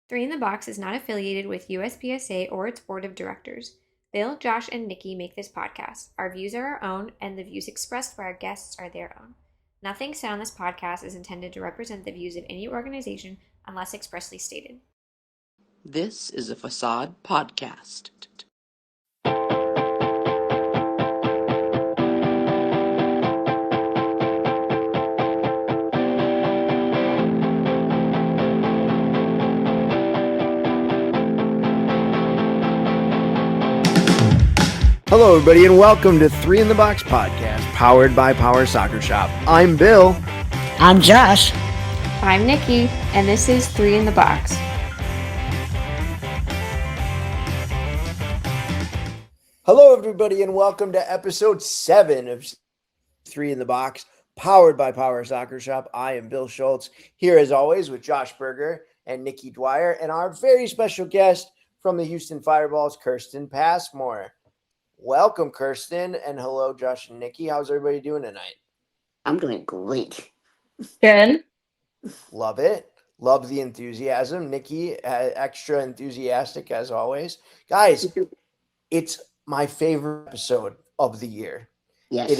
Three in the Box is not affiliated with USPSA or its board of directors. Bill, Josh, and Nikki make this podcast. Our views are our own, and the views expressed by our guests are their own. Nothing said on this podcast is intended to represent the views of any organization unless expressly stated. This is a Facade podcast. Hello, everybody, and welcome to Three in the Box podcast, powered by Power Soccer Shop. I'm Bill. I'm Josh. I'm Nikki, and this is Three in the Box. Hello, everybody, and welcome to episode 7 of Three in the Box, powered by Power Soccer Shop. I am Bill Schultz, here as always with Josh Berger and Nikki Dwyer, and our very special guest from the Houston Fireballs, Kirsten Passmore. Welcome, Kirsten, and hello, Josh and Nikki. How's everybody doing tonight? I'm doing great. Good. Love it. Love the enthusiasm. Nikki, extra enthusiastic as always. Guys, it's my favorite episode of the year. Yes.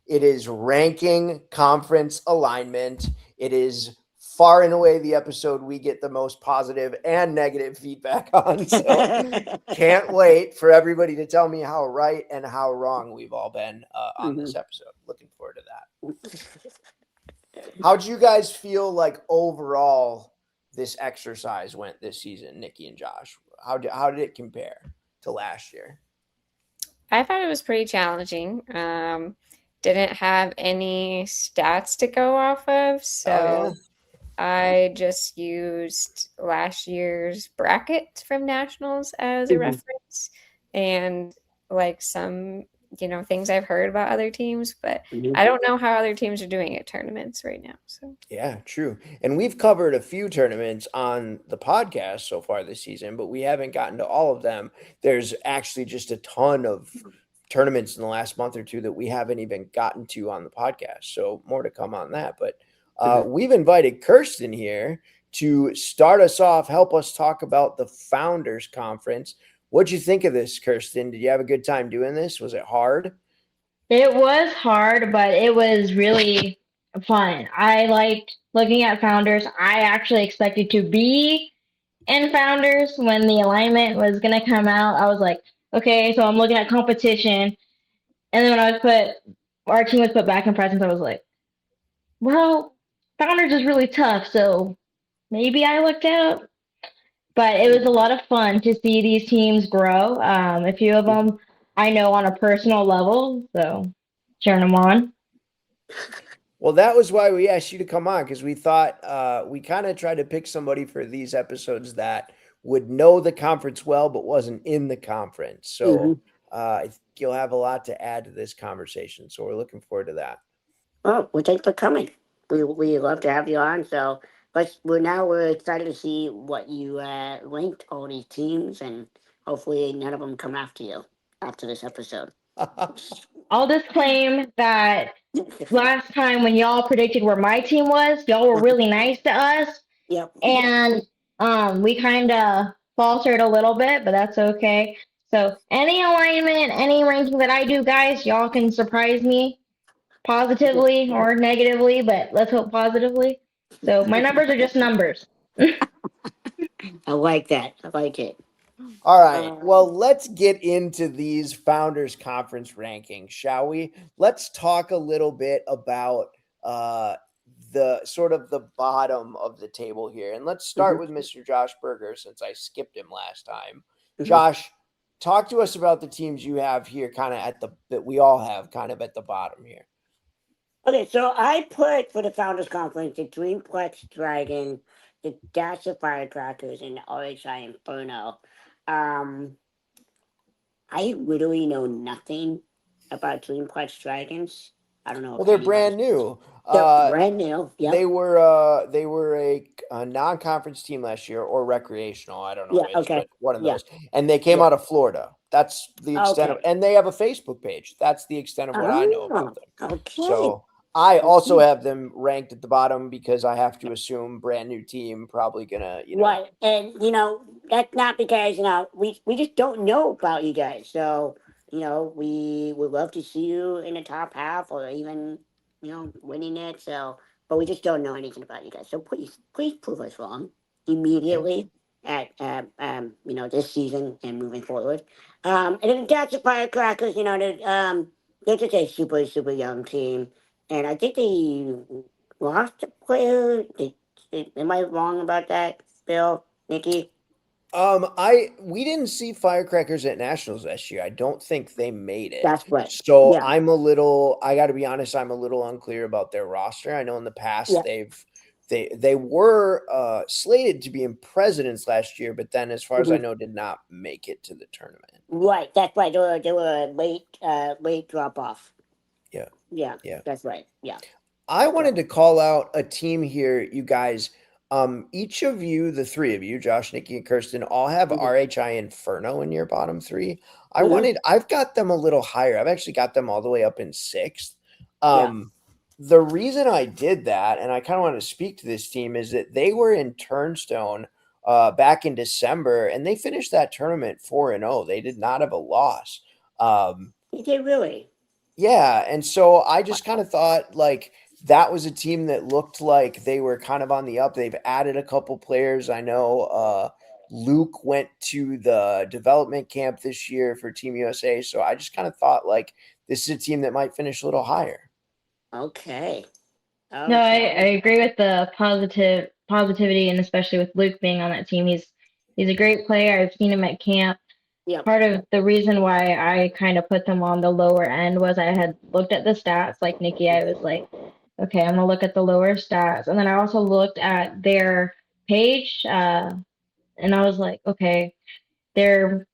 It is ranking conference alignment. It is far and away the episode we get the most positive and negative feedback on. So can't wait for everybody to tell me how right and how wrong we've all been on this episode. Looking forward to that. How'd you guys feel like overall this exercise went this season, Nikki and Josh? How did it compare to last year? I thought it was pretty challenging. Didn't have any stats to go off of, so I just used last year's bracket from Nationals as a reference and like some, things I've heard about other teams, but I don't know how other teams are doing at tournaments right now. So yeah, true. And we've covered a few tournaments on the podcast so far this season, but we haven't gotten to all of them. There's actually just a ton of tournaments in the last month or two that we haven't even gotten to on the podcast. So more to come on that. But we've invited Kirsten here to start us off, help us talk about the Founders Conference. What'd you think of this, Kirsten? Did you have a good time doing this? Was it hard? It was hard, but it was really fun. I liked looking at Founders. I actually expected to be in Founders when the alignment was going to come out. I was like, okay, so I'm looking at competition. And then when our team was put back in presence, I was like, well, Founders is really tough, so maybe I lucked out. But it was a lot of fun to see these teams grow. A few of them I know on a personal level, so cheering them on. Well, that was why we asked you to come on, because we thought we kind of tried to pick somebody for these episodes that would know the conference well, but wasn't in the conference. So I think you'll have a lot to add to this conversation. So we're looking forward to that. Well, thanks for coming. We love to have you on. So we're excited to see what you ranked all these teams, and hopefully none of them come after you after this episode. I'll disclaim that last time when y'all predicted where my team was, y'all were really nice to us. Yep. And we kind of faltered a little bit, but that's okay. So any alignment, any ranking that I do, guys, y'all can surprise me positively or negatively, but let's hope positively. So my numbers are just numbers. I like that. I like it. All right. Well, let's get into these Founders Conference rankings, shall we? Let's talk a little bit about the sort of the bottom of the table here. And let's start with Mr. Josh Berger, since I skipped him last time. Josh, talk to us about the teams you have here kind of that we all have kind of at the bottom here. Okay, so I put for the Founders Conference the Dreamplex Dragon, the Dasher Firecrackers, and the RHI Inferno. I literally know nothing about Dreamplex Dragons. I don't know. Well, they're brand new. They're brand new. Yep. They were a non-conference team last year, or recreational. I don't know. Yeah, okay. But one of those. And they came out of Florida. That's the extent of, and they have a Facebook page. That's the extent of what I know about them. Okay. So I also have them ranked at the bottom because I have to assume brand new team, probably gonna, Right. And, that's not because, we just don't know about you guys. So, we would love to see you in the top half or even, winning it. So, but we just don't know anything about you guys. So please prove us wrong immediately at, this season and moving forward. And then that's the Firecrackers, they're just a super, super young team. And I think they lost a player. Am I wrong about that, Bill, Nikki? We didn't see Firecrackers at Nationals this year. I don't think they made it. That's right. So Yeah. I got to be honest, I'm a little unclear about their roster. I know in the past Yeah. they were slated to be in Presidents last year, but then as far as I Mhm. know, did not make it to the tournament. Right. That's right. They were a late drop off. Yeah. Yeah. Yeah. That's right. Yeah. I wanted to call out a team here, you guys. Each of you, the three of you, Josh, Nikki, and Kirsten, all have Mhm. RHI Inferno in your bottom three. Mhm. I've got them a little higher. I've actually got them all the way up in sixth. Yeah. The reason I did that, and I kind of want to speak to this team, is that they were in Turnstone back in December, and they finished that tournament 4-0. They did not have a loss. Did they really? Yeah, and so I just kind of thought like that was a team that looked like they were kind of on the up. They've added a couple players. I know Luke went to the development camp this year for Team USA, so I just kind of thought like this is a team that might finish a little higher. Okay. No, I Okay. agree with the positivity, and especially with Luke being on that team. He's a great player. I've seen him at camp. Yeah. Part of the reason why I kind of put them on the lower end was I had looked at the stats, like Nikki. I was like, okay, I'm gonna look at the lower stats, and then I also looked at their page, and I was like, okay, they're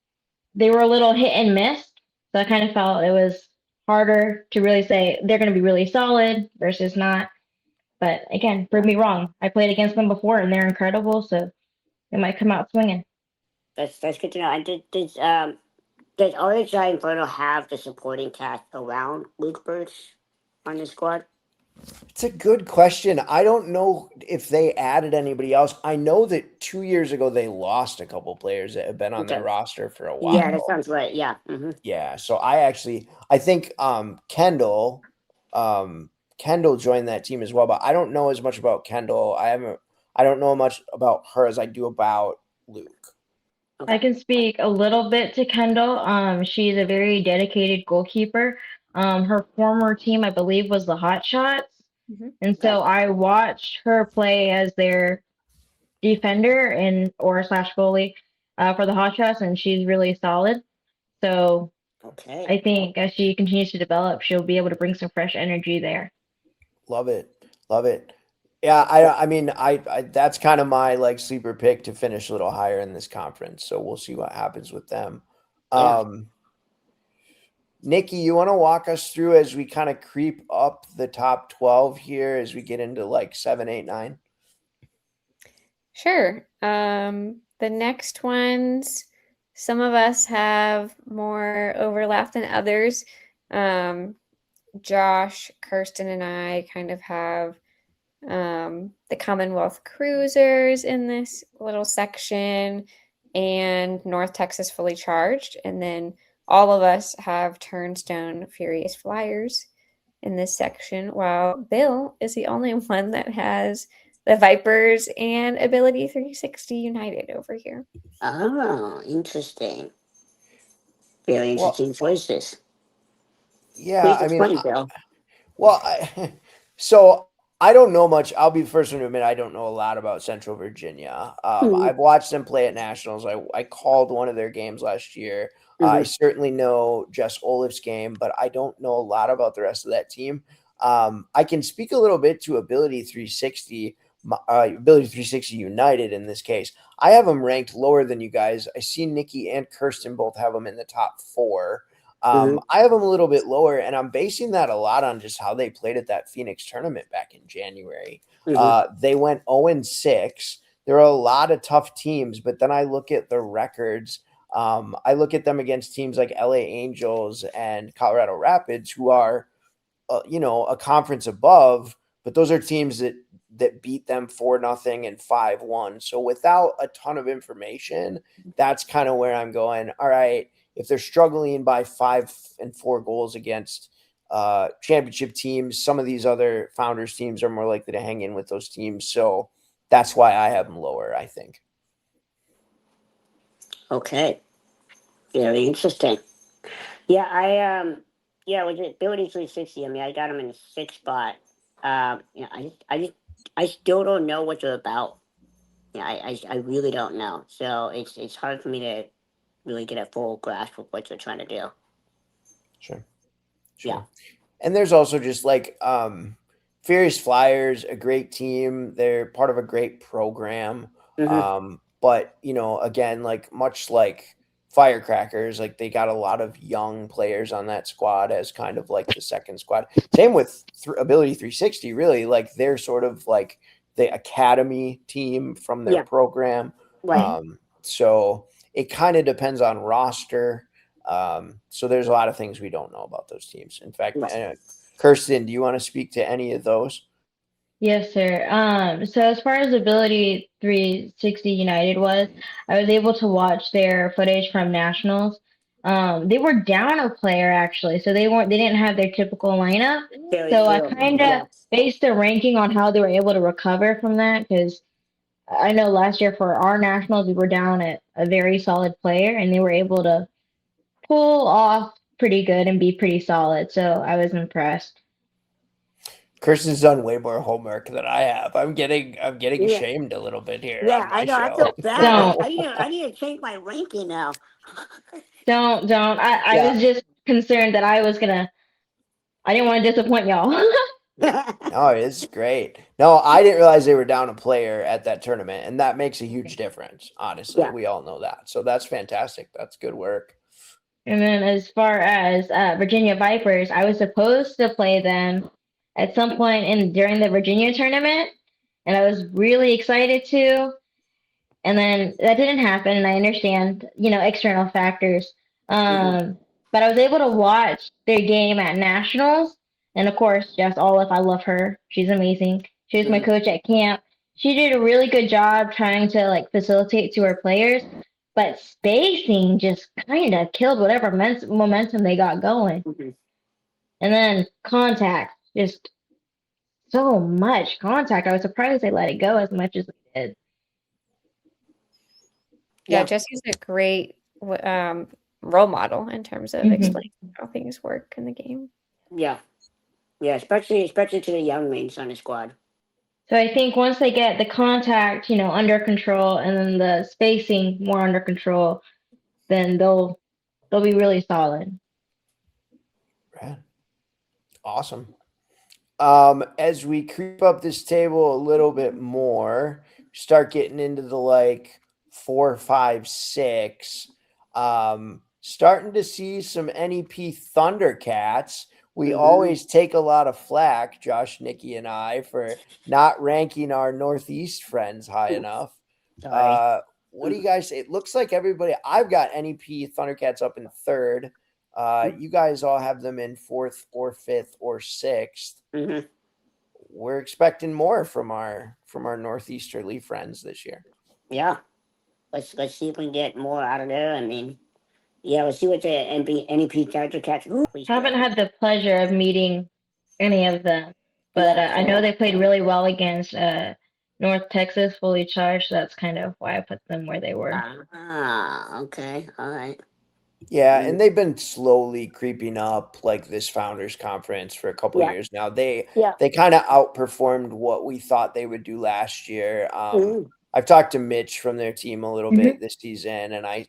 they were a little hit and miss. So I kind of felt it was harder to really say they're going to be really solid versus not. But again, prove me wrong. I played against them before and they're incredible, so they might come out swinging. That's good to know. And does RHI Inferno have the supporting cast around Luke Birch on the squad? It's a good question. I don't know if they added anybody else. I know that 2 years ago they lost a couple players that have been on their Okay. roster for a while. Yeah, that sounds right. Yeah. Mm-hmm. Yeah, so I think Kendall joined that team as well, but I don't know as much about Kendall. I don't know much about her as I do about Luke. I can speak a little bit to Kendall. She's a very dedicated goalkeeper. Her former team, I believe, was the Hot Shots. And Okay. so I watched her play as their defender and or slash goalie for the Hot Shots, and she's really solid. So Okay. I think as she continues to develop, she'll be able to bring some fresh energy there. Love it. Love it. Yeah, I mean I that's kind of my like sleeper pick to finish a little higher in this conference. So we'll see what happens with them. Yeah. Nikki, you want to walk us through as we kind of creep up the top 12 here as we get into like 7, 8, 9? Sure. The next ones, some of us have more overlap than others. Josh, Kirsten, and I kind of have the Commonwealth Cruisers in this little section and North Texas Fully Charged. And then all of us have Turnstone Furious Flyers in this section, while Bill is the only one that has the Vipers and Ability 360 United over here. Oh, interesting. Very Well, interesting choices. yeah, Please I mean, explain, Bill. well, so I don't know much. I'll be the first one to admit I don't know a lot about Central Virginia. Mhm. I've watched them play at Nationals. I called one of their games last year. I Mhm. certainly know Jess Olaf's game, but I don't know a lot about the rest of that team. I can speak a little bit to Ability 360, Ability 360 United in this case. I have them ranked lower than you guys. I see Nikki and Kirsten both have them in the top 4. Mhm. I have them a little bit lower, and I'm basing that a lot on just how they played at that Phoenix tournament back in January. Mhm. They went 0-6. There are a lot of tough teams, but then I look at the records. I look at them against teams like LA Angels and Colorado Rapids, who are a conference above, but those are teams that beat them 4-0 and 5-1. So without a ton of information, that's kind of where I'm going. All right, if they're struggling by 5 and 4 goals against championship teams, some of these other Founders teams are more likely to hang in with those teams. So that's why I have them lower, I think. Okay. Very interesting. Yeah, with the Ability 360, I mean, I got them in the 6th spot. I still don't know what they're about. Yeah, I really don't know. So it's hard for me to really get a full grasp of what they're trying to do. Sure. Yeah. And there's also just like Furious Flyers, a great team. They're part of a great program. But again, like much like Firecrackers, like they got a lot of young players on that squad as kind of like the second squad. Same with Ability 360, really. Like they're sort of like the academy team from their program. Right. So it kind of depends on roster. So there's a lot of things we don't know about those teams. In fact, Kirsten, do you want to speak to any of those? Yes, sir. So as far as Ability 360 United was, I was able to watch their footage from nationals. They were down a player actually, so they didn't have their typical lineup. So I kind of based the ranking on how they were able to recover from that, because I know last year for our nationals we were down at a very solid player, and they were able to pull off pretty good and be pretty solid. So I was impressed. Kirsten's done way more homework than I have. I'm getting shamed a little bit here. Yeah, I know. I feel bad. I need to change my ranking now. Don't. I was just concerned that I didn't want to disappoint y'all. No, it's great. No, I didn't realize they were down a player at that tournament, and that makes a huge difference. Honestly, we all know that. So that's fantastic. That's good work. And then as far as Virginia Vipers, I was supposed to play them at some point during the Virginia tournament, and I was really excited to. And then that didn't happen, and I understand, external factors. But I was able to watch their game at nationals, and of course, Jess Olive, I love her. She's amazing. She was my coach at camp. She did a really good job trying to facilitate to her players, but spacing just kind of killed whatever momentum they got going. And then contact, just so much contact. I was surprised they let it go as much as they did. Yeah, Jesse's a great role model in terms of explaining how things work in the game. Yeah, especially to the young mates on the squad. So I think once they get the contact, under control, and then the spacing more under control, then they'll be really solid. Right. Awesome. As we creep up this table a little bit more, start getting into the 4, 5, 6. Starting to see some NEP Thundercats. We always take a lot of flack, Josh, Nikki, and I, for not ranking our Northeast friends high enough. What do you guys say? It looks like everybody. I've got NEP Thundercats up in 3rd. You guys all have them in 4th or 5th or 6th. We're expecting more from our Northeasterly friends this year. Yeah, let's see if we can get more out of there. I mean, let's see what the NEP Thundercats. Haven't had the pleasure of meeting any of them, but I know they played really well against North Texas Fully Charged. So that's kind of why I put them where they were. Okay, all right. Yeah, and they've been slowly creeping up this Founders Conference for a couple of years now. They kind of outperformed what we thought they would do last year. I've talked to Mitch from their team a little bit this season, and I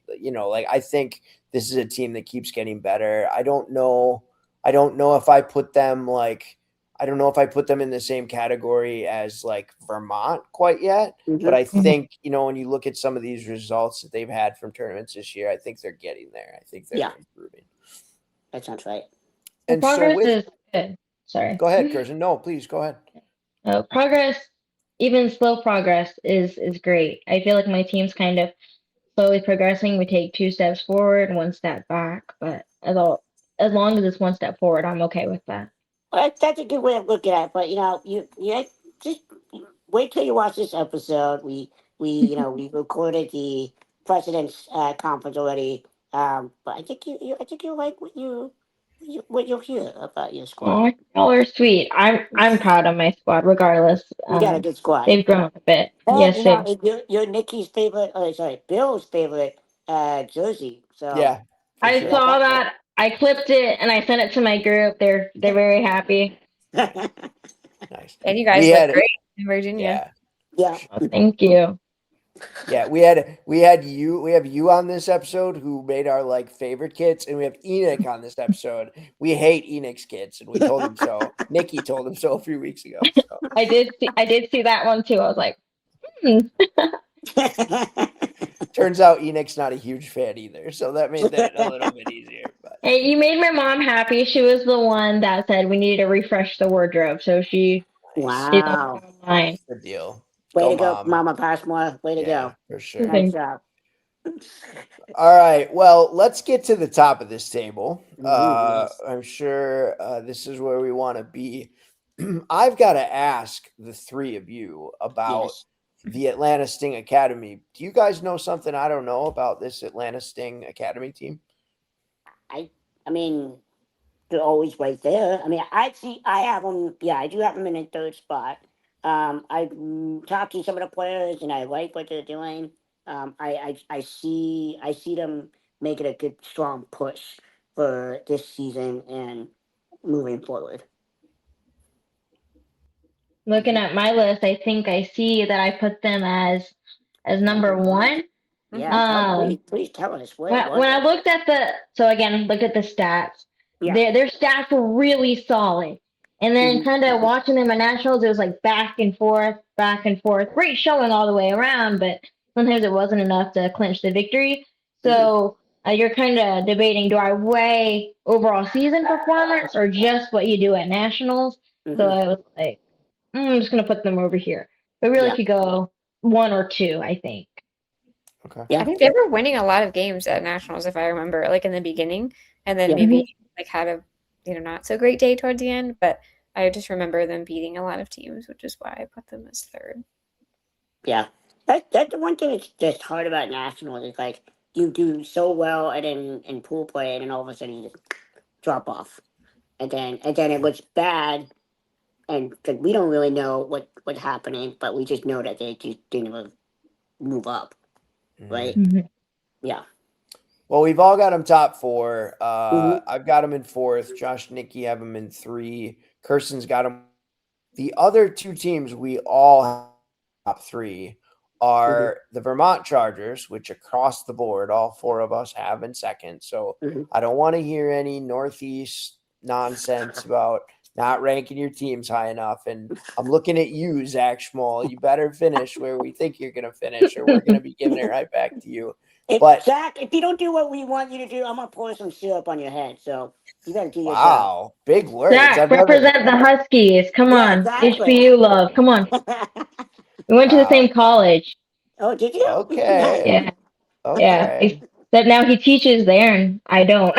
think this is a team that keeps getting better. I don't know if I put them in the same category as Vermont quite yet, but I think, when you look at some of these results that they've had from tournaments this year, I think they're getting there. I think they're improving. That sounds right. And progress is good. Sorry. Go ahead, Kirsten. No, please go ahead. Progress, even slow progress, is great. I feel like my team's kind of slowly progressing. We take 2 steps forward, 1 step back, but as long as it's 1 step forward, I'm okay with that. Well, that's a good way of looking at it. But you just wait till you watch this episode. We recorded the president's conference already. But I think I think you'll like what you'll hear about your squad. Oh, y'all are sweet. I'm proud of my squad, regardless. You got a good squad. They've grown a bit. And Yes, they. you're Nikki's favorite. Oh, sorry, Bill's favorite jersey. So Yeah, for I you sure. got saw that that. I clipped it and I sent it to my group. They're very happy. going. Nice. And you We guys look had great in Virginia. yeah. Yeah. Oh, thank you. Yeah, we have you on this episode who made our like favorite kits, and we have Enoch on this episode. We hate Enoch's kits, and we told him so. Nikki told him so a few weeks ago. So I did see that one too. I was like, hmm. turns out Enoch's not a huge fan either, so that made that a little bit easier. But Hey, you made my mom happy. She was the one that said we needed to refresh the wardrobe, so she's nice, Wow. mine. good deal. Way Go to go, mom. Mama Passmore. Way to Yeah, go. for sure. Nice job. All right. Well, let's get to the top of this table. Yes. I'm sure this is where we want to be. I've got to ask the three of you about Yes. the Atlanta Sting Academy. Do you guys know something I don't know about this Atlanta Sting Academy team? I mean, they're always right there. I mean, I have them. Yeah, I do have them in a third spot. I talked to some of the players, and I like what they're doing. I see them making a good, strong push for this season and moving forward. Looking at my list, I think I see that I put them as number one. Yeah, please tell us When I looked at look at the stats. Yeah. Their stats were really solid. And then Mhm. kind of watching them at nationals, it was like back and forth, back and forth. Great showing all the way around, but sometimes it wasn't enough to clinch the victory. So you're kind of debating: do I weigh overall season performance or just what you do at nationals? So I was like, I'm just gonna put them over here. But really Yeah. could go one or two, I think. Okay. Yeah. I think they were winning a lot of games at nationals, if I remember, like in the beginning, and then Yeah. maybe like had a not so great day towards the end. But I just remember them beating a lot of teams, which is why I put them as third. Yeah. That's the one thing that's just hard about nationals is like you do so well and then in pool play and then all of a sudden you just drop off. And then it looks bad and 'cause we don't really know what's happening, but we just know that they just didn't move up. Right? Mhm. Yeah. Well, we've all got them top four. Mhm. I've got them in fourth. Josh and Nikki have them in three. Kirsten's got them. The other two teams we all have top three are the Vermont Chargers, which across the board, all four of us have in second. So Mhm. I don't want to hear any Northeast nonsense about not ranking your teams high enough. And I'm looking at you, Zach Schmoll. You better finish where we think you're going to finish, or we're going to be giving it right back to you. But Zach, if you don't do what we want you to do, I'm gonna pour some syrup on your head. So you gotta do your job. wow, big words. Zach, represent the Huskies. Come Yeah, on. exactly. HBU love. Come on. We went to the Wow. same college. Oh, did you? Okay. Yeah. Yeah. Okay. Except now he teaches there and I don't.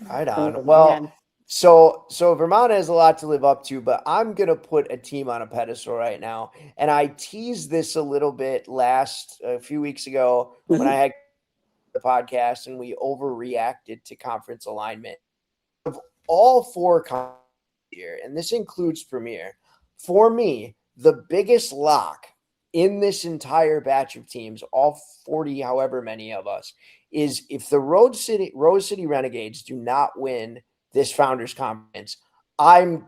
Right on. Oh, Well, man. so Vermont has a lot to live up to, but I'm gonna put a team on a pedestal right now. And I teased this a little bit a few weeks ago when I had the podcast and we overreacted to conference alignment. Of all four conferences here, and this includes Premier, for me, the biggest lock in this entire batch of teams, all 40, however many of us, is if the Rose City Renegades do not win this Founders Conference, I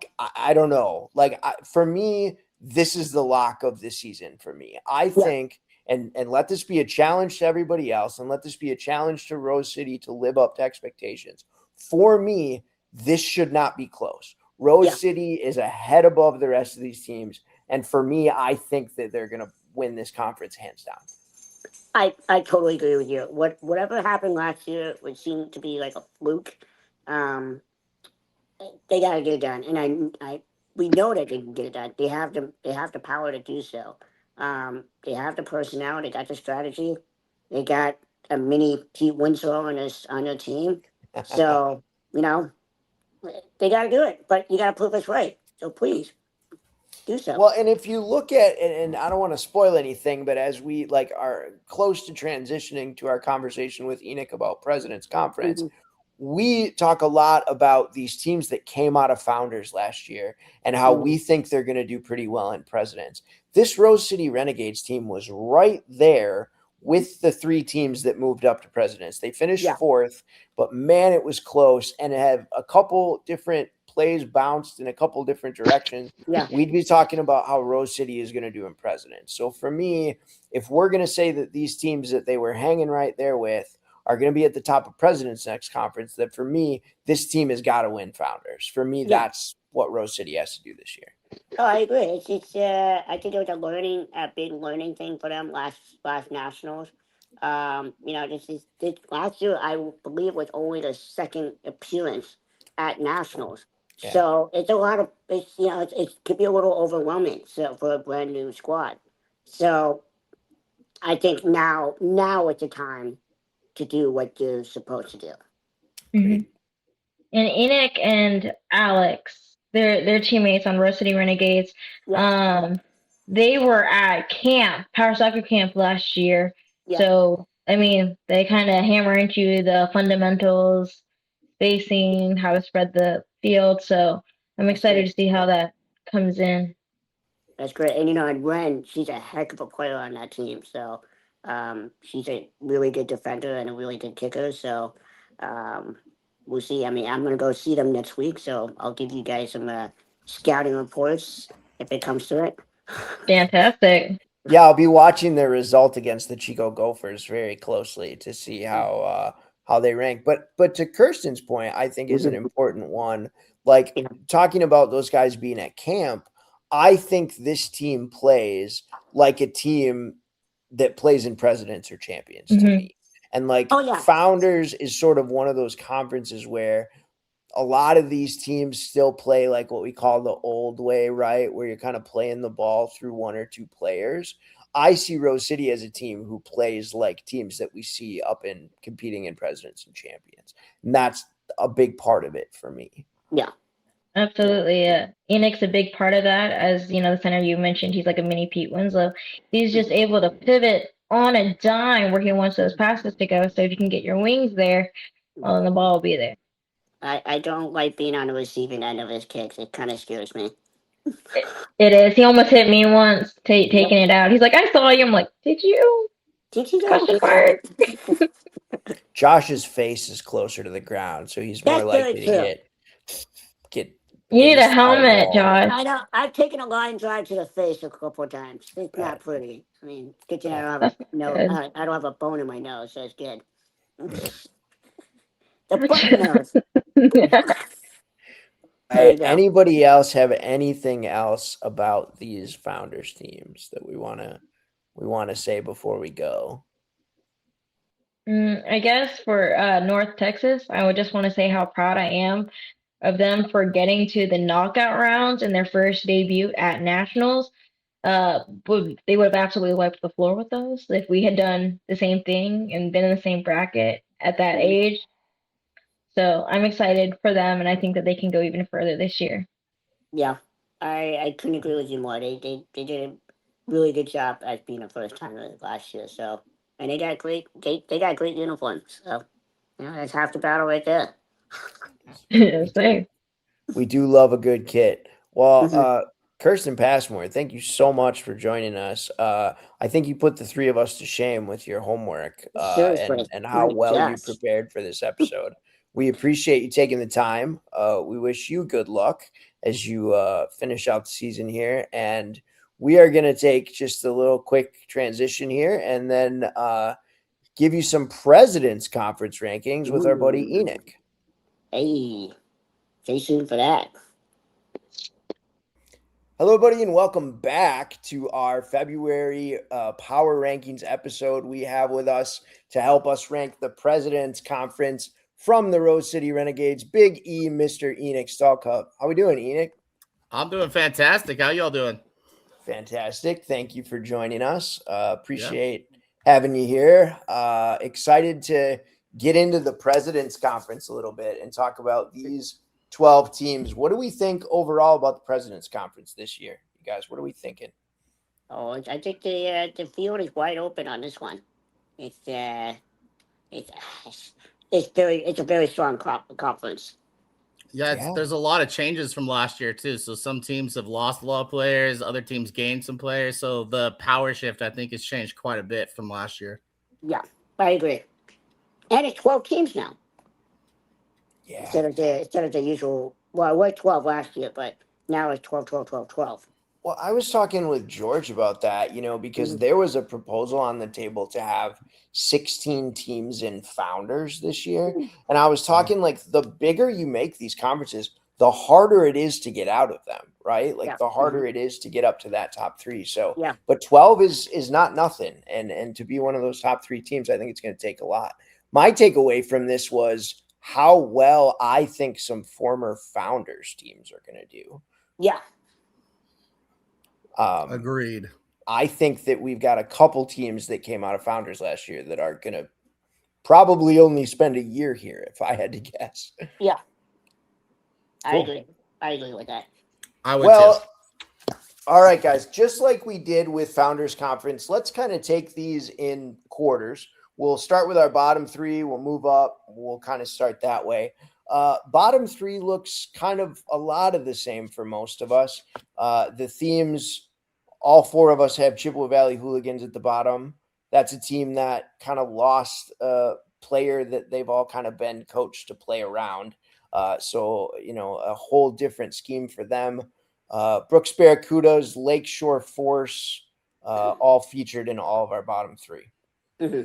don't know. Like for me, this is the lock of this season for me. I think, and let this be a challenge to everybody else, and let this be a challenge to Rose City to live up to expectations. For me, this should not be close. Rose City is a head above the rest of these teams. And for me, I think that they're going to win this conference hands down. I totally agree with you. Whatever happened last year, which seemed to be like a fluke, they gotta get it done. And we know that they can get it done. They have the power to do so. They have the personnel. They got the strategy. They got a mini Pete Winslow on their team. So They got to do it, but you got to prove it's right. So please do so. Well, and if you look at, and I don't want to spoil anything, but as we like are close to transitioning to our conversation with Enoch about President's Conference, we talk a lot about these teams that came out of Founders last year and how we think they're going to do pretty well in Presidents. This Rose City Renegades team was right there with the 3 teams that moved up to Presidents. They finished 4th, but man, it was close, and it had a couple different plays bounced in a couple different directions. We'd be talking about how Rose City is going to do in Presidents. So for me, if we're going to say that these teams that they were hanging right there with are going to be at the top of President's next conference, that for me, this team has got to win Founders. For me, that's what Rose City has to do this year. Oh, I agree. It's I think it was a big learning thing for them last nationals. This last year I believe was only the second appearance at nationals. Yeah. So it's a lot of it could be a little overwhelming for a brand new squad. So I think now it's the time to do what you're supposed to do. And Enoch and Alex, they're teammates on Rose City Renegades. They were at Power Soccer Camp last year. So I mean, they kind of hammer into the fundamentals, spacing, how to spread the field. So I'm excited to see how that comes in. That's great. And and Ren, she's a heck of a player on that team. So she's a really good defender and a really good kicker. So we'll see. I mean, I'm going to go see them next week. So I'll give you guys some scouting reports if it comes to it. Fantastic. Yeah, I'll be watching their result against the Chico Gophers very closely to see how they rank. But to Kirsten's point, I think is an important one. Like talking about those guys being at camp, I think this team plays like a team that plays in Presidents or Champions to me. And Founders is sort of one of those conferences where a lot of these teams still play like what we call the old way, right? Where you're kind of playing the ball through 1 or 2 players. I see Rose City as a team who plays like teams that we see up in competing in Presidents and Champions. And that's a big part of it for me. Yeah. Absolutely. Enoch's a big part of that. As the center you mentioned, he's like a mini Pete Winslow. He's just able to pivot on a dime where he wants those passes to go. So if you can get your wings there, well, then the ball will be there. I don't like being on the receiving end of his kicks. It kind of scares me. It is. He almost hit me once, taking it out. He's like, I saw you. I'm like, did you? Did you Question mark. Josh's face is closer to the ground, so he's more likely to get. You need a helmet, Josh. I know. I've taken a line drive to the face a couple of times. It's not pretty. I mean, good thing I don't have a bone in my nose, so it's good. The button nose. Anybody else have anything else about these Founders teams that we want to say before we go? I guess for North Texas, I would just want to say how proud I am of them for getting to the knockout rounds in their first debut at Nationals. They would have absolutely wiped the floor with those if we had done the same thing and been in the same bracket at that age. So I'm excited for them, and I think that they can go even further this year. Yeah, I couldn't agree with you more. They did a really good job at being a first timer last year. So, and they got great uniforms. So, that's half the battle right there. We do love a good kit. Well, Kirsten Passmore, thank you so much for joining us. I think you put the 3 of us to shame with your homework and how well you prepared for this episode. We appreciate you taking the time. We wish you good luck as you finish out the season here. And we are going to take just a little quick transition here and then give you some President's Conference rankings with our buddy Enoch. Hey, stay tuned for that. Hello, buddy, and welcome back to our February Power Rankings episode. We have with us to help us rank the President's Conference from the Rose City Renegades, Big E, Mr. Enoch Stalcup. How we doing, Enoch? I'm doing fantastic. How y'all doing? Fantastic. Thank you for joining us. Appreciate having you here. Excited to get into the President's Conference a little bit and talk about these 12 teams. What do we think overall about the President's Conference this year? You guys, what are we thinking? Oh, I think the field is wide open on this one. It's it's a very strong conference. Yeah, there's a lot of changes from last year too. So some teams have lost a lot of players, other teams gained some players. So the power shift, I think, has changed quite a bit from last year. Yeah, I agree. And it's 12 teams now. Yeah. Instead of the usual. Well, it was 12 last year, but now it's 12, 12, 12, 12. Well, I was talking with George about that, because there was a proposal on the table to have 16 teams in Founders this year. And I was talking like the bigger you make these conferences, the harder it is to get out of them, right? Like the harder it is to get up to that top 3. So, but 12 is not nothing. And to be one of those top 3 teams, I think it's going to take a lot. My takeaway from this was how well I think some former Founders teams are going to do. Yeah. Agreed. I think that we've got a couple teams that came out of Founders last year that are going to probably only spend a year here, if I had to guess. Yeah. Cool. I agree with that. I would too. All right, guys. Just like we did with Founders Conference, let's kind of take these in quarters. We'll start with our bottom 3. We'll move up. We'll kind of start that way. Bottom 3 looks kind of a lot of the same for most of us. The themes, all 4 of us have Chippewa Valley Hooligans at the bottom. That's a team that kind of lost a player that they've all kind of been coached to play around. So, a whole different scheme for them. Brooks Barracudas, Lakeshore Force, all featured in all of our bottom 3. Mm-hmm.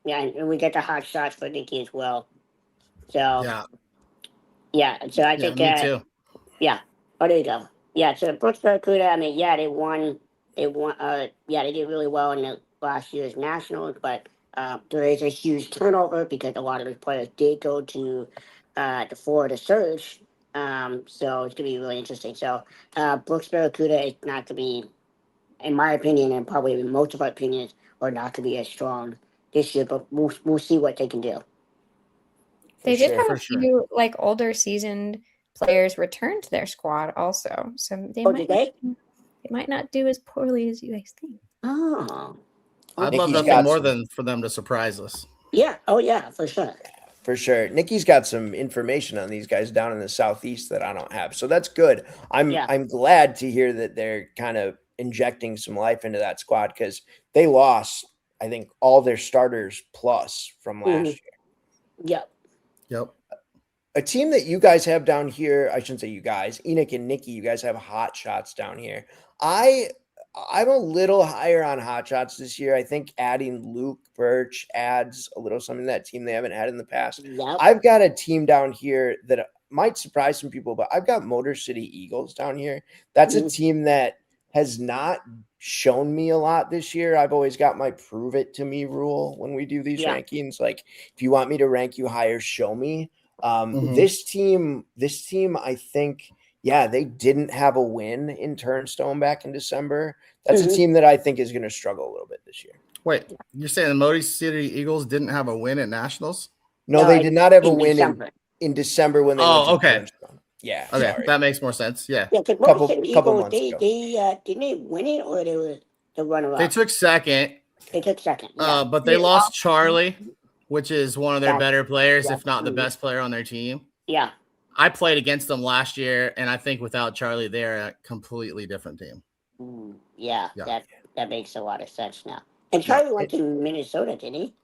Yeah, and we get the hot shots for Nikki as well. So so I think me too. Yeah. Oh, there you go. Yeah, so Brooks Barracuda, I mean, they won. They did really well in the last year's Nationals, but there is a huge turnover because a lot of the players did go to the Florida Surge. So it's gonna be really interesting. So Brooks Barracuda is not to be, in my opinion, and probably in most of our opinions, are not to be as strong this year, but we'll see what they can do. They did have a few like older seasoned players return to their squad also. So they might not do as poorly as you guys think. Oh. I'd love nothing more than for them to surprise us. Yeah. Oh yeah, for sure. For sure. Nikki's got some information on these guys down in the Southeast that I don't have. So that's good. I'm glad to hear that they're kind of injecting some life into that squad because they lost, I think, all their starters plus from last year. Yep. A team that you guys have down here, I shouldn't say you guys, Enoch and Nikki, you guys have hot shots down here. I'm a little higher on hot shots this year. I think adding Luke Birch adds a little something to that team they haven't had in the past. Yep. I've got a team down here that might surprise some people, but I've got Motor City Eagles down here. That's a team that has not shown me a lot this year. I've always got my prove it to me rule when we do these rankings. Like, if you want me to rank you higher, show me. This team, I think, they didn't have a win in Turnstone back in December. That's a team that I think is going to struggle a little bit this year. Wait, you're saying the Motor City Eagles didn't have a win at Nationals? No, they did not have a win in December when they went to Turnstone. Yeah. Okay, sorry. that makes more sense. Yeah. Couple months ago. Didn't they win it or they were the runner-up? They took second. But they lost Charlie, which is one of their better players, if not the best player on their team. Yeah. I played against them last year, and I think without Charlie, they're a completely different team. Yeah. That makes a lot of sense now. And Charlie went to Minnesota, didn't he?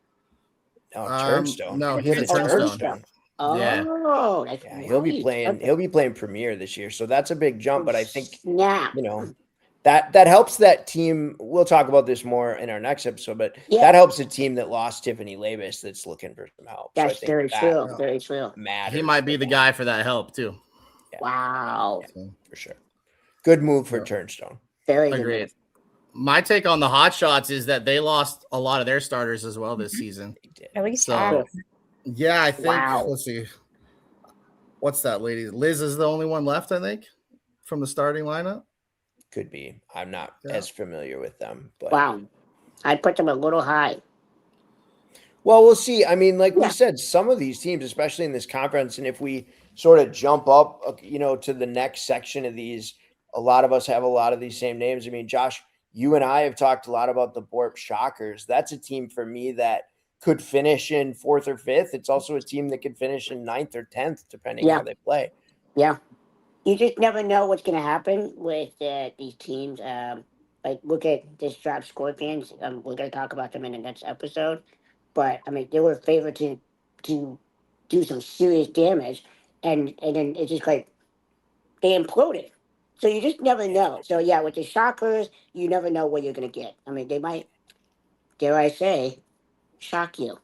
No, Turnstone. No, he's at Turnstone. Oh, that's yeah. He'll be playing Premier this year, so that's a big jump. But I think that helps that team. We'll talk about this more in our next episode, but that helps a team that lost Tiffany Labus that's looking for some help. That's very true. Very true. He might be the guy for that help too. Yeah. Wow. Yeah, for sure. Good move for Turnstone. Very good. Agreed. My take on the hot shots is that they lost a lot of their starters as well this season. At least so. Yeah, I think. Let's see. What's that lady? Liz is the only one left, I think, from the starting lineup. Could be. I'm not as familiar with them. But wow. I put them a little high. Well, we'll see. I mean, like we Yeah. said, some of these teams, especially in this conference, and if we sort of jump up, to the next section of these, a lot of us have a lot of these same names. I mean, Josh, you and I have talked a lot about the Borp Shockers. That's a team for me that could finish in 4th or 5th. It's also a team that could finish in 9th or 10th, depending how they play. Yeah. You just never know what's going to happen with these teams. Like, look at this drop Scorpions. We're going to talk about them in the next episode. But, I mean, they were favored to do some serious damage. And then it's just like they imploded. So you just never know. So, yeah, with the Shockers, you never know what you're going to get. I mean, they might, dare I say, shock you.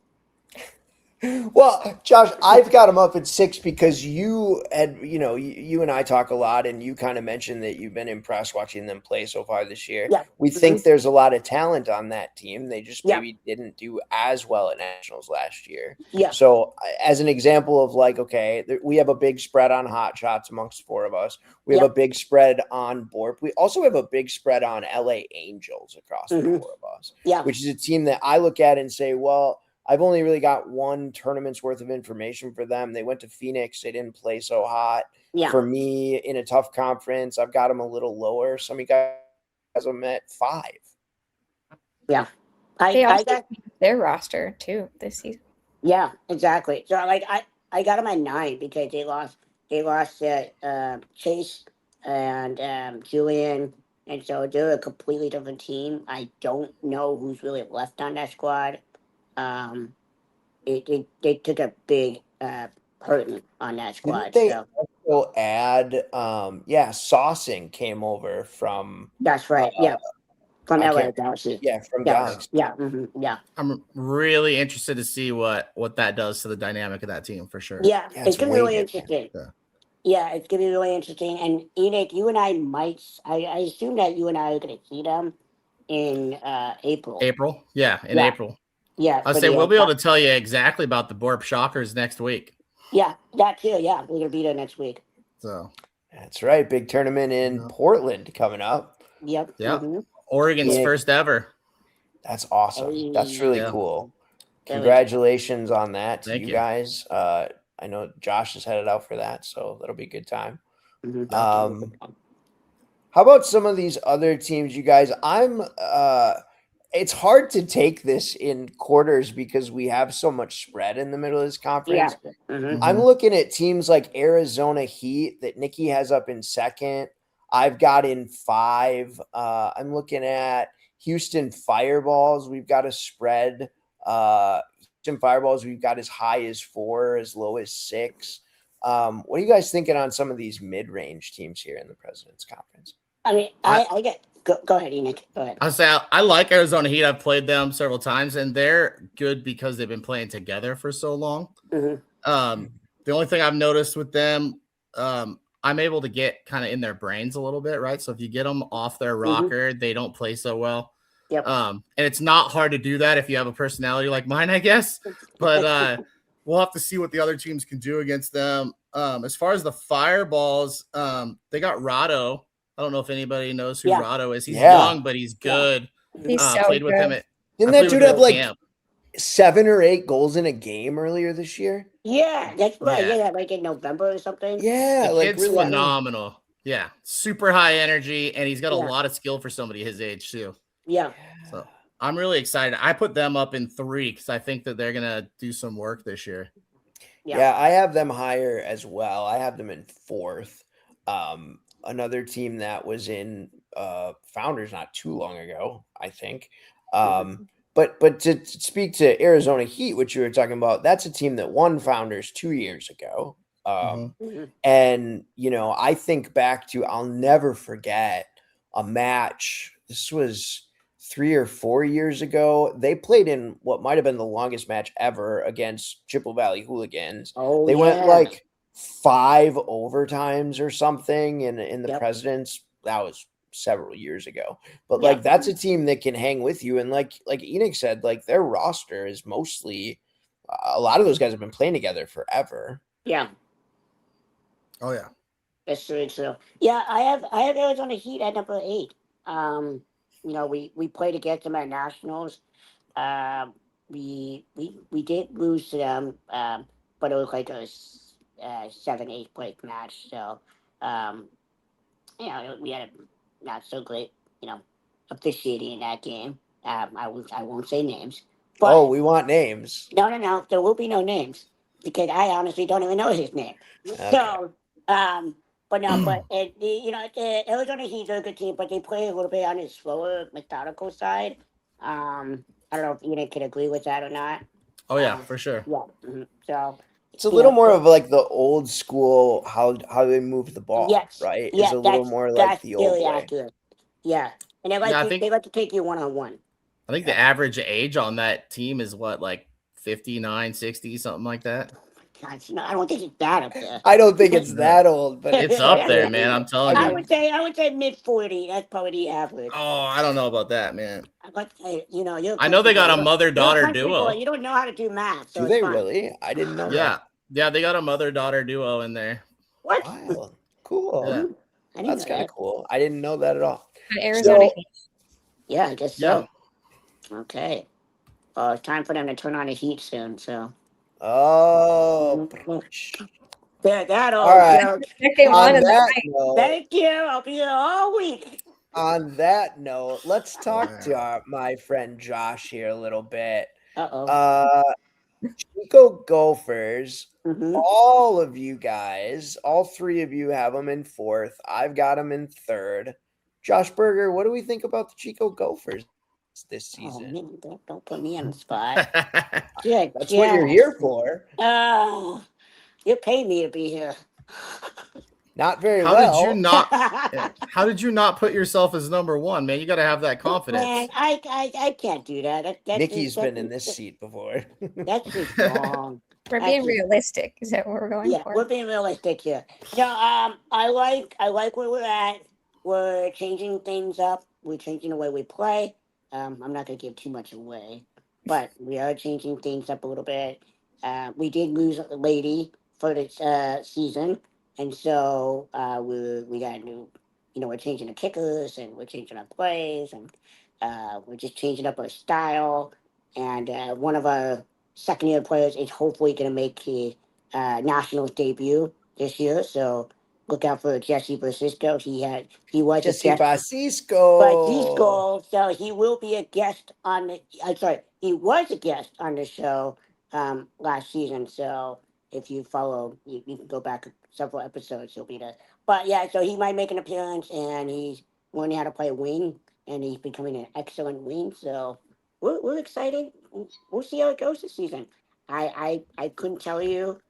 Well, Josh, I've got them up at 6 because you and I talk a lot, and you kind of mentioned that you've been impressed watching them play so far this year. Yeah. We think there's a lot of talent on that team. They just Yeah. maybe didn't do as well at nationals last year. Yeah. So, as an example of like, okay, we have a big spread on hot shots amongst 4 of us. We have a big spread on Borp. We also have a big spread on LA Angels across the 4 of us. Yeah. Which is a team that I look at and say, well, I've only really got one tournament's worth of information for them. They went to Phoenix. They didn't play so hot. Yeah. For me, in a tough conference, I've got them a little lower. Some of you guys have them at 5. Yeah. They I also got their roster too this season. Yeah, exactly. So like I got them at 9 because they lost Chase and Julian, and so they're a completely different team. I don't know who's really left on that squad. They took a big hurting on that squad. Didn't they So also add Saucing came over from that's right. Yeah, from I LA can't- Galaxy. from Yeah, Galaxy. yeah, yeah. I'm really interested to see what that does to the dynamic of that team for sure. Yeah, Yeah, it's it's gonna be way really different. interesting. Yeah, it's gonna be really interesting. And Enoch, you and I might. I assume that you and I are gonna see them in April. April, in Yeah. April. Yeah, I for say the, we'll be able to tell you exactly about the Borp Shockers next week. Yeah, that too. Yeah, we're gonna be there next week. So That's right. Big tournament in Portland coming up. Yep. Yeah. mhm. Oregon's Yeah. first ever. That's awesome. That's really Yeah. cool. Really. Congratulations on that to Thank you you. guys. I know Josh is headed out for that, so that'll be a good time. Mhm. How about some of these other teams, you guys? It's hard to take this in quarters because we have so much spread in the middle of this conference. Yeah. mhm. I'm looking at teams like Arizona Heat that Nikki has up in 2nd. I've got in 5. I'm looking at Houston Fireballs. We've got a spread. Houston Fireballs, we've got as high as 4, as low as 6. What are you guys thinking on some of these mid-range teams here in the President's Conference? I mean, I get. Go ahead, Enoch. Go ahead. I say I like Arizona Heat. I've played them several times, and they're good because they've been playing together for so long. Mhm. The only thing I've noticed with them, I'm able to get kind of in their brains a little bit, right? So if you get them off their rocker, they don't play so well. Yep. And it's not hard to do that if you have a personality like mine, I guess. But we'll have to see what the other teams can do against them. As far as the Fireballs, they got Rado. I don't know if anybody knows who Rado is. He's young, but he's good. He's so Played with him good. Didn't that dude have like 7 or 8 goals in a game earlier this year? Yeah, that's right. Yeah. Yeah, like in November or something. Yeah, The like kid's really phenomenal. Yeah, super high energy, and he's got a Yeah. lot of skill for somebody his age too. Yeah. So I'm really excited. I put them up in 3 because I think that they're gonna do some work this year. Yeah, I have them higher as well. I have them in 4th. Another team that was in Founders not too long ago, I think. But to speak to Arizona Heat, which you were talking about, that's a team that won Founders 2 years ago. Mhm. And, I think back to, I'll never forget a match. This was 3 or 4 years ago. They played in what might have been the longest match ever against Chippewa Valley Hooligans. Oh, They went yeah. like 5 overtimes or something in the Yep. Presidents. That was several years ago. But Yeah. like that's a team that can hang with you. And like Enoch said, like their roster is mostly a lot of those guys have been playing together forever. Yeah. Oh yeah. That's true. So yeah, I have Arizona Heat at number 8. We played against them at nationals. we did lose to them, but it was like a 7-8 play match. So we had a not so great officiating in that game. I won't say names, but Oh, we want names. no, there will be no names because I honestly don't even know his name. Okay. So, but no, but Arizona Heat's a good team, but they play a little bit on the slower, methodical side. I don't know if Enoch can agree with that or not. Oh yeah, for sure. Yeah. So It's a little more of like the old school how they move the ball, yes, right? yeah, Is a little that's more like that's the old really way. accurate. Yeah, and they Yeah, they like to take you 1-on-1. I think the average age on that team is what, like 59, 60, something like that. God, I don't think it's that up there. I don't think it's that old, but It's up there, man. I'm telling I you. would say mid-40. That's probably the average. Oh, I don't know about that, man. But you're a I know they country got boy. a mother-daughter You're a country boy. duo. You don't know how to do math, so do it's they fine. really? I didn't know Yeah. that. Yeah, they got a mother-daughter duo in there. What? Wow, cool. Yeah. I didn't That's know kind of that. cool. I didn't know that at all. But Arizona So, Heat. Yeah, I guess Yeah. so. Okay. It's time for them to turn on the heat soon. So. oh, There, that all old right. joke. They won On in the that night. note, Thank you. I'll be here all week. on that note, let's talk to Wow. my friend Josh here a little bit. Uh-oh. Chico Gophers, Mm-hmm. all of you guys, all three of you have them in fourth. I've got them in third. Josh Berger, what do we think about the Chico Gophers this Oh, season? man, don't put me on the spot. Good. That's what you're here for. You pay me to be here. Not very How well. did you not? How did you not put yourself as number one, man? You got to have that confidence. Man, I can't do that. Nikki's been in this seat before. That's just wrong. We're being realistic. Is that what we're going for? We're being realistic here. No, I like where we're at. We're changing things up. We're changing the way we play. I'm not gonna give too much away, but we are changing things up a little bit. We did lose a lady for this season, and so we got a new. We're changing the kickers and we're changing our plays and we're just changing up our style. And one of our second year players is hopefully going to make his nationals debut this year. So look out for Jesse Francisco. He was Jesse a guest. Basisco. So he will be a guest on the. I'm sorry, he was a guest on the show last season. So if you follow, you can go back several episodes. He'll be there. But yeah, so he might make an appearance, and he's learning how to play wing, and he's becoming an excellent wing. So we're excited. We'll see how it goes this season. I couldn't tell you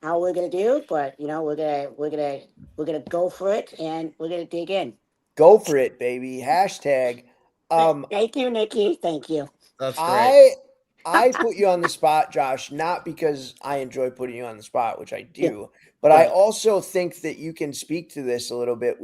how we're gonna do, but we're gonna go for it, and we're gonna dig in. Go for it, baby. Hashtag. Thank you, Nikki. Thank you. That's great. I put you on the spot, Josh, not because I enjoy putting you on the spot, which I do, Yeah. but I Right. also think that you can speak to this a little bit.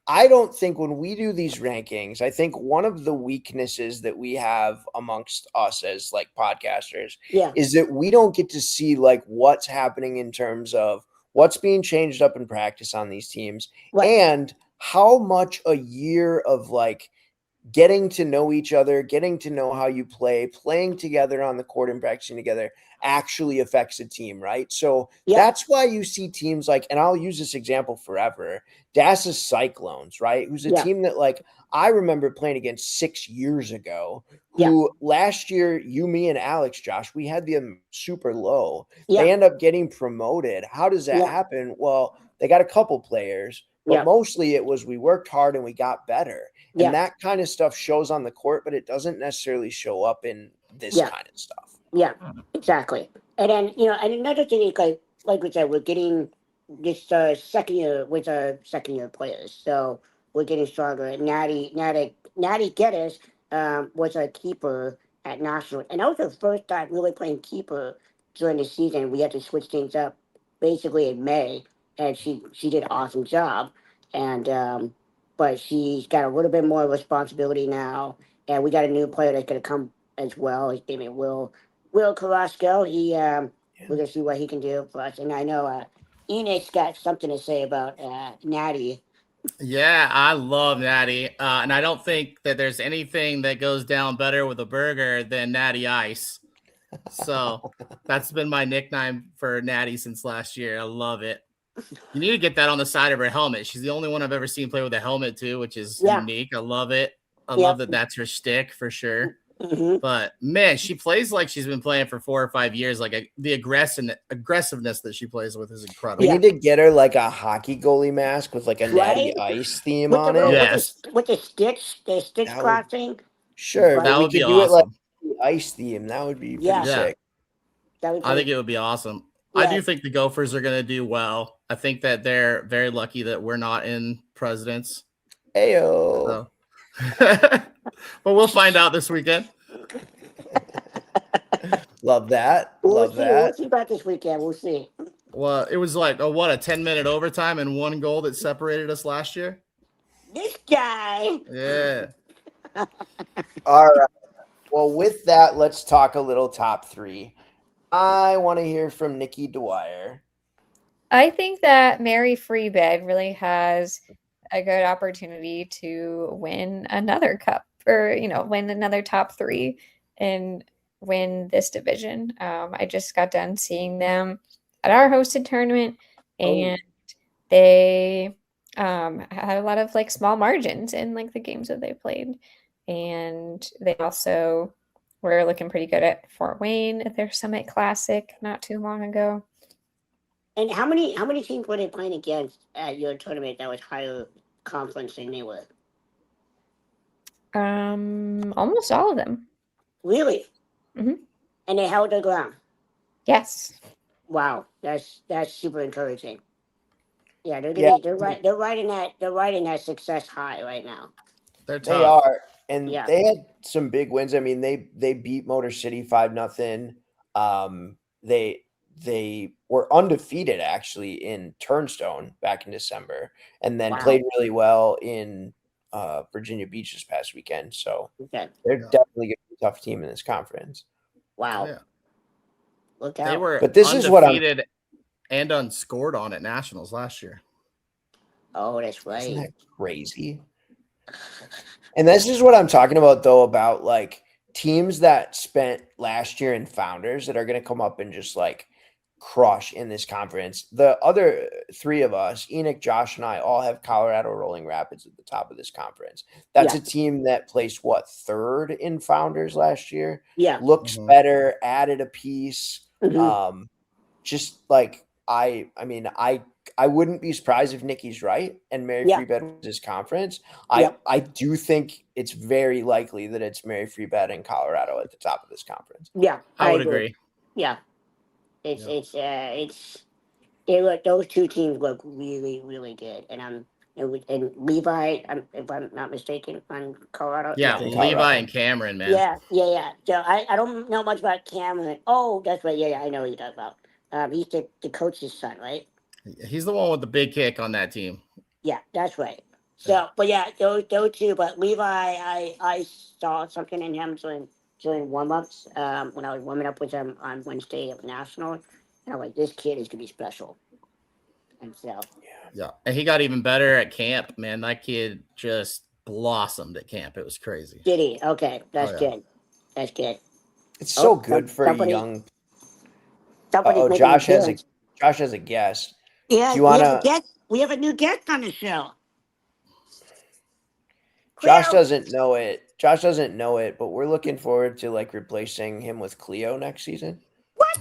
I don't think when we do these rankings, I think one of the weaknesses that we have amongst us as like podcasters Yeah. is that we don't get to see like what's happening in terms of what's being changed up in practice on these teams Right. and how much a year of like getting to know each other, getting to know how you play, playing together on the court and practicing together actually affects a team, right? So Yeah. that's why you see teams like, and I'll use this example forever, Das's Cyclones, right? Who's a Yeah. team that like I remember playing against 6 years ago, who last year, you, me, and Alex, Josh, we had them super low. Yeah. They end up getting promoted. How does that happen? Well, they got a couple players, but mostly it was we worked hard and we got better. And that kind of stuff shows on the court, but it doesn't necessarily show up in this kind of stuff. Yeah, exactly. And then and another thing is like we said, we're getting this second year with our second year players, so we're getting stronger. Natty Geddes was our keeper at national, and that was her first time really playing keeper during the season. We had to switch things up basically in May, and she did an awesome job. And but she's got a little bit more responsibility now, and we got a new player that's going to come as well. His name is Will Carrasco. We're gonna see what he can do for us. And I know Enoch's got something to say about Natty. Yeah, I love Natty, and I don't think that there's anything that goes down better with a burger than Natty Ice. So that's been my nickname for Natty since last year. I love it. You need to get that on the side of her helmet. She's the only one I've ever seen play with a helmet too, which is unique. I love it. I love that that's her shtick for sure. Mm-hmm. But man, she plays like she's been playing for 4 or 5 years. Like the aggressiveness that she plays with is incredible. We need to get her like a hockey goalie mask with like a Natty Ice theme on it. Yes. With the stitch crossing. Sure, That but we would could be do it like awesome. the Ice theme. That would be pretty sick. I think it would be awesome. I do think the Gophers are going to do well. I think that they're very lucky that we're not in Presidents. Ayo. So. But we'll find out this weekend. Love that. We'll see about this weekend. We'll see. Well, it was like a 10-minute overtime and 1 goal that separated us last year. This guy. Yeah. All right. Well, with that, let's talk a little top 3. I want to hear from Nikki Dwyer. I think that Mary Freebed really has a good opportunity to win another cup or, win another top 3 and win this division. I just got done seeing them at our hosted tournament, and they had a lot of like small margins in like the games that they played. And they also were looking pretty good at Fort Wayne at their Summit Classic not too long ago. And how many teams were they playing against at your tournament that was higher conference than they were? Almost all of them. Really? Mm-hmm. And they held their ground. Yes. Wow, that's super encouraging. Yeah, they're riding that success high right now. They are, and they had some big wins. I mean, they beat Motor City 5-0. They were undefeated actually in Turnstone back in December, and then played really well in Virginia Beach this past weekend. So they're definitely going to be a tough team in this conference. Wow. Yeah. Look out. They were but this is what I'm and unscored on at Nationals last year. Oh, that's right. Isn't that crazy? And this is what I'm talking about, though, about like teams that spent last year in Founders that are going to come up and just like crush in this conference. The other 3 of us, Enoch, Josh, and I, all have Colorado Rolling Rapids at the top of this conference. That's a team that placed 3rd in Founders last year. Yeah, looks better, added a piece. Just like I wouldn't be surprised if Nikki's right and Mary Freebed wins this conference. I do think it's very likely that it's Mary Freebed and Colorado at the top of this conference. Yeah, I would agree. Yeah, those 2 teams look really, really good, and Levi, if I'm not mistaken, on Colorado. Yeah, Levi and Cameron, man. Yeah. So I don't know much about Cameron. Oh, that's right. Yeah, I know what you're talking about. He's the coach's son, right? He's the one with the big kick on that team. Yeah, that's right. So, but those 2. But Levi, I saw something in him during warm-ups when I was warming up with him on Wednesday at National. And I'm like, this kid is gonna be special. And so yeah, and he got even better at camp, man. That kid just blossomed at camp. It was crazy. Did he? Okay, that's good. That's good. It's so good for a young. Josh has a guest. Yeah, do you wanna? We have a new guest on the show. Josh doesn't know it. But we're looking forward to like replacing him with Cleo next season. What?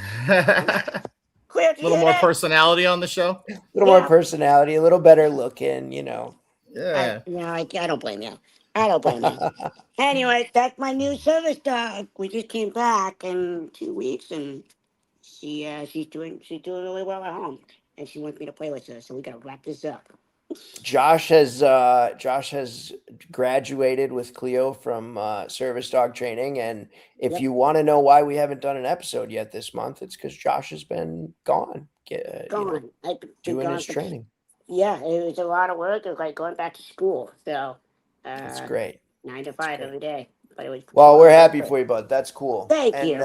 A little more personality on the show. A little more personality, a little better looking, Yeah. I don't blame you. Anyway, that's my new service dog. We just came back in 2 weeks, and she's doing really well at home, and she wants me to play with her. So we gotta wrap this up. Josh has graduated with Cleo from service dog training, and if you want to know why we haven't done an episode yet this month, it's because Josh has been gone, doing his training. Yeah, it was a lot of work. It was like going back to school. So that's great. 9 to 5 every day. But it was we're happy for you, bud. That's cool. Thank you.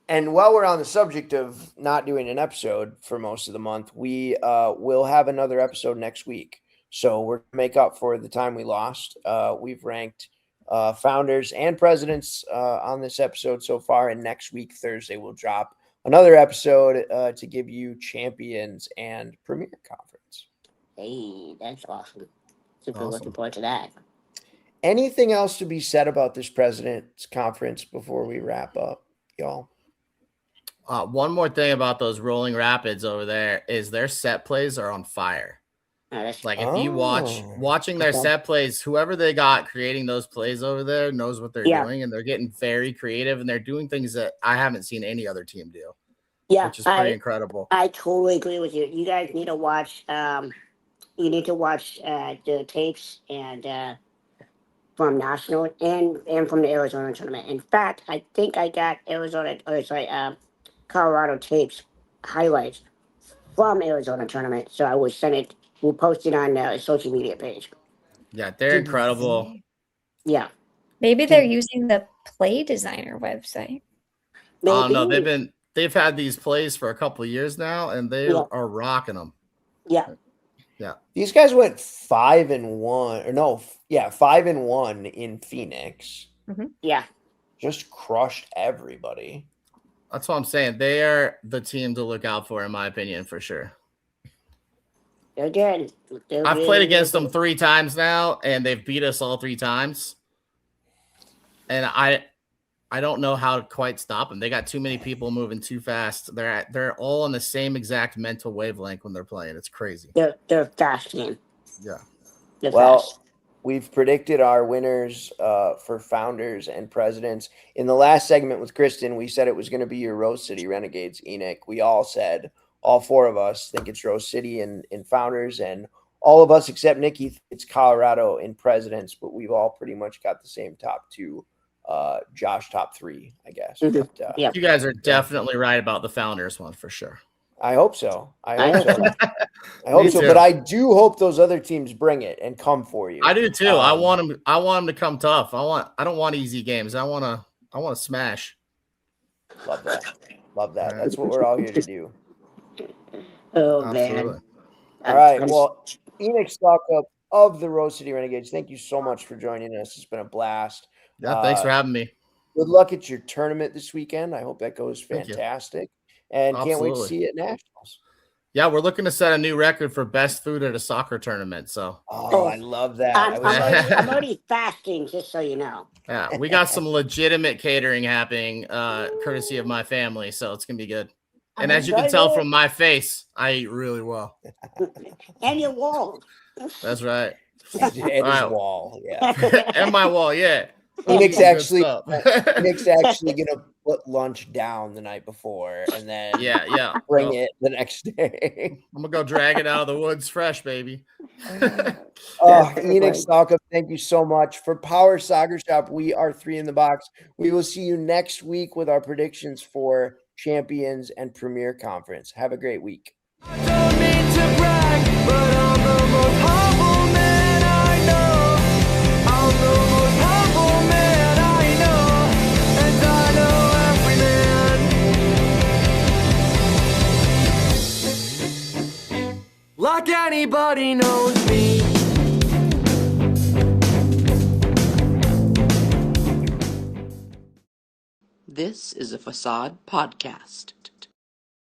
And while we're on the subject of not doing an episode for most of the month, we will have another episode next week. So we're going to make up for the time we lost. We've ranked founders and presidents on this episode so far. And next week, Thursday, we'll drop another episode to give you champions and premier conference. Hey, that's awesome. Super Awesome. looking forward to that. Anything else to be said about this president's conference before we wrap up, y'all? One more thing about those rolling rapids over there is their set plays are on fire. Like if you watching their set plays, whoever they got creating those plays over there knows what they're doing, and they're getting very creative, and they're doing things that I haven't seen any other team do. Yeah, which is pretty incredible. I totally agree with you. You guys need to watch. You need to watch the tapes and from national and from the Arizona tournament. In fact, I think I got Colorado tapes highlights from Arizona tournament. So I will send it. We'll post it on the social media page. Yeah, they're incredible. Yeah. Maybe they're using the Play Designer website. Oh no, they've had these plays for a couple of years now, and they are rocking them. Yeah. Yeah. These guys went 5-1, or no, 5-1 in Phoenix. Mm-hmm. Yeah. Just crushed everybody. That's what I'm saying. They are the team to look out for, in my opinion, for sure. They're good. I've played against them 3 times now, and they've beat us all 3 times. And I don't know how to quite stop them. They got too many people moving too fast. They're all on the same exact mental wavelength when they're playing. It's crazy. They're fast, man. Yeah. They're Well, fast. we've predicted our winners for founders and presidents. In the last segment with Kristen, we said it was going to be your Rose City Renegades, Enoch. We all said, all 4 of us think it's Rose City in founders, and all of us except Nikki, it's Colorado in presidents, but we've all pretty much got the same top 2. Josh top 3, I guess. Mm-hmm. But, yeah. You guys are definitely right about the founders one for sure. I hope so. I hope so. too. But I do hope those other teams bring it and come for you. I do too. I want them to come tough. I don't want easy games. I want to smash. Love that. That's what we're all here to do. Oh, Absolutely. man. All right. Well, Enoch Stalcup of the Rose City Renegades, thank you so much for joining us. It's been a blast. Yeah, thanks for having me. Good luck at your tournament this weekend. I hope that goes fantastic. And can't wait to Absolutely. see you at Nationals. Yeah, we're looking to set a new record for best food at a soccer tournament. So I love that. I'm already fasting, just so you know. yeah, we got some legitimate catering happening, courtesy of my family. So it's gonna be good. And as you can tell from my face, I eat really well. And your wall. That's right. And his wall, yeah. And my wall, yeah. Nick's Good actually stuff. gonna put lunch down the night before and then bring it the next day. I'm gonna go drag it out of the woods fresh, baby. Enoch Stalcup, thank you so much. For Power Soccer Shop, we are 3 in the box. We will see you next week with our predictions for Champions and Premier Conference. Have a great week. I don't mean to brag, but I'm the most humble man I know. I'm the most humble man I know, and I know every man. Like anybody knows me. This is a Facade podcast.